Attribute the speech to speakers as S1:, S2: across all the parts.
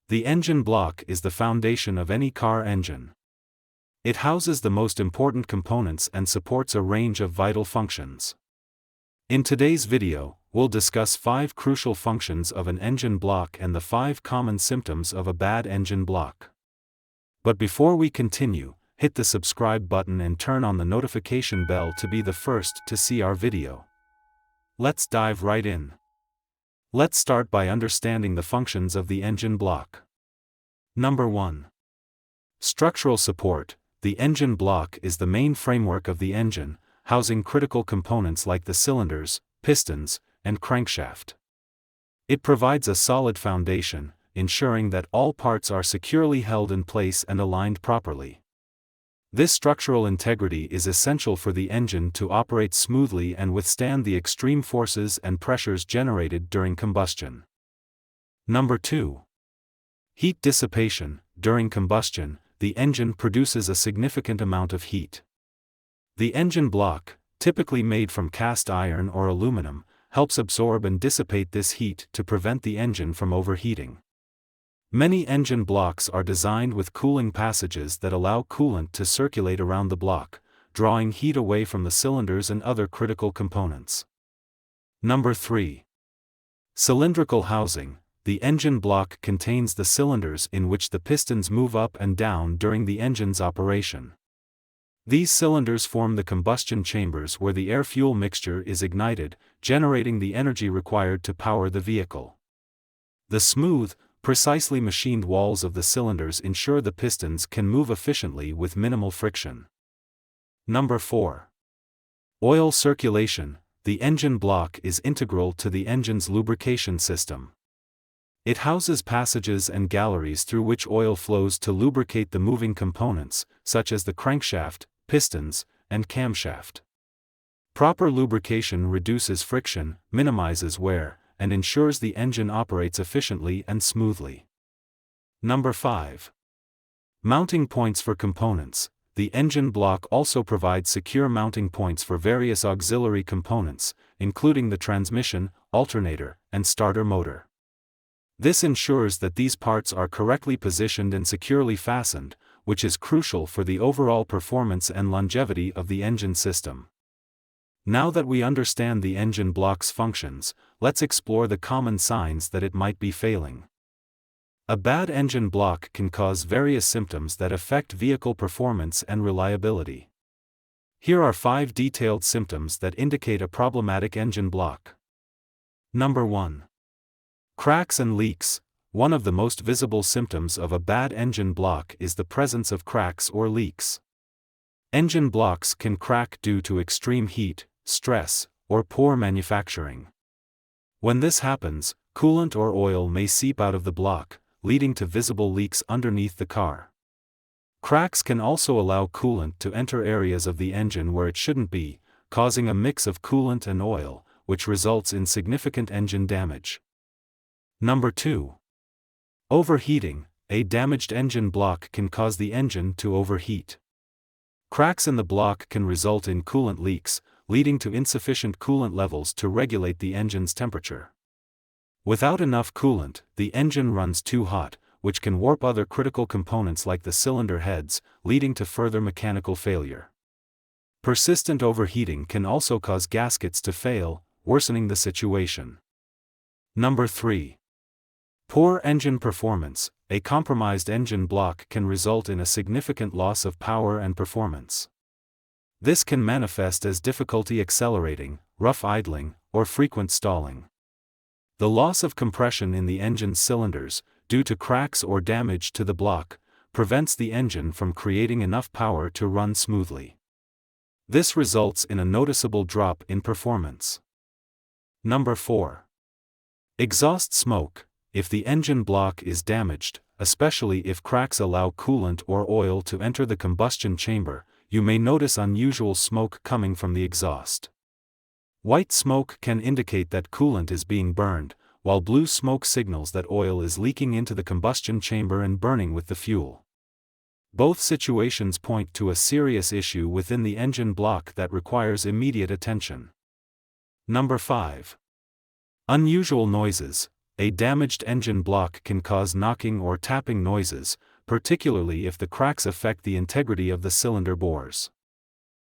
S1: The engine block is the foundation of any car engine. It houses the most important components and supports a range of vital functions. In today's video, we'll discuss 5 crucial functions of an engine block and the 5 common symptoms of a bad engine block. But before we continue, hit the subscribe button and turn on the notification bell to be the first to see our video. Let's dive right in. Let's start by understanding the functions of the engine block. Number 1. Structural support. The engine block is the main framework of the engine, housing critical components like the cylinders, pistons, and crankshaft. It provides a solid foundation, ensuring that all parts are securely held in place and aligned properly. This structural integrity is essential for the engine to operate smoothly and withstand the extreme forces and pressures generated during combustion. Number 2. Heat dissipation. During combustion, the engine produces a significant amount of heat. The engine block, typically made from cast iron or aluminum, helps absorb and dissipate this heat to prevent the engine from overheating. Many engine blocks are designed with cooling passages that allow coolant to circulate around the block, drawing heat away from the cylinders and other critical components. Number 3. Cylindrical housing. The engine block contains the cylinders in which the pistons move up and down during the engine's operation. These cylinders form the combustion chambers where the air-fuel mixture is ignited, generating the energy required to power the vehicle. The smooth, precisely machined walls of the cylinders ensure the pistons can move efficiently with minimal friction. Number 4. Oil circulation. The engine block is integral to the engine's lubrication system. It houses passages and galleries through which oil flows to lubricate the moving components, such as the crankshaft, pistons, and camshaft. Proper lubrication reduces friction, minimizes wear, and ensures the engine operates efficiently and smoothly. Number 5. Mounting points for components. The engine block also provides secure mounting points for various auxiliary components, including the transmission, alternator, and starter motor. This ensures that these parts are correctly positioned and securely fastened, which is crucial for the overall performance and longevity of the engine system. Now that we understand the engine block's functions, let's explore the common signs that it might be failing. A bad engine block can cause various symptoms that affect vehicle performance and reliability. Here are 5 detailed symptoms that indicate a problematic engine block. Number 1. Cracks and leaks. One of the most visible symptoms of a bad engine block is the presence of cracks or leaks. Engine blocks can crack due to extreme heat, stress, or poor manufacturing. When this happens, coolant or oil may seep out of the block, leading to visible leaks underneath the car. Cracks can also allow coolant to enter areas of the engine where it shouldn't be, causing a mix of coolant and oil, which results in significant engine damage. Number 2. Overheating. A damaged engine block can cause the engine to overheat. Cracks in the block can result in coolant leaks, leading to insufficient coolant levels to regulate the engine's temperature. Without enough coolant, the engine runs too hot, which can warp other critical components like the cylinder heads, leading to further mechanical failure. Persistent overheating can also cause gaskets to fail, worsening the situation. Number 3. Poor engine performance. A compromised engine block can result in a significant loss of power and performance. This can manifest as difficulty accelerating, rough idling, or frequent stalling. The loss of compression in the engine's cylinders, due to cracks or damage to the block, prevents the engine from creating enough power to run smoothly. This results in a noticeable drop in performance. Number 4. Exhaust smoke. If the engine block is damaged, especially if cracks allow coolant or oil to enter the combustion chamber, you may notice unusual smoke coming from the exhaust. White smoke can indicate that coolant is being burned, while blue smoke signals that oil is leaking into the combustion chamber and burning with the fuel. Both situations point to a serious issue within the engine block that requires immediate attention. Number 5. Unusual noises. A damaged engine block can cause knocking or tapping noises, particularly if the cracks affect the integrity of the cylinder bores.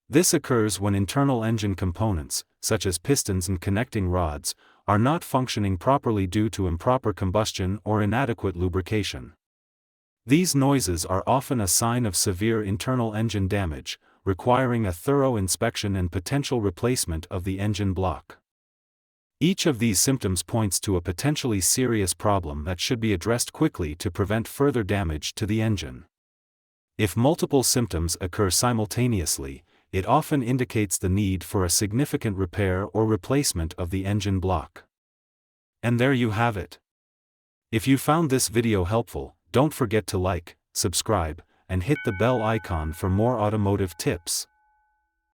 S1: This occurs when internal engine components, such as pistons and connecting rods, are not functioning properly due to improper combustion or inadequate lubrication. These noises are often a sign of severe internal engine damage, requiring a thorough inspection and potential replacement of the engine block. Each of these symptoms points to a potentially serious problem that should be addressed quickly to prevent further damage to the engine. If multiple symptoms occur simultaneously, it often indicates the need for a significant repair or replacement of the engine block. And there you have it. If you found this video helpful, don't forget to like, subscribe, and hit the bell icon for more automotive tips.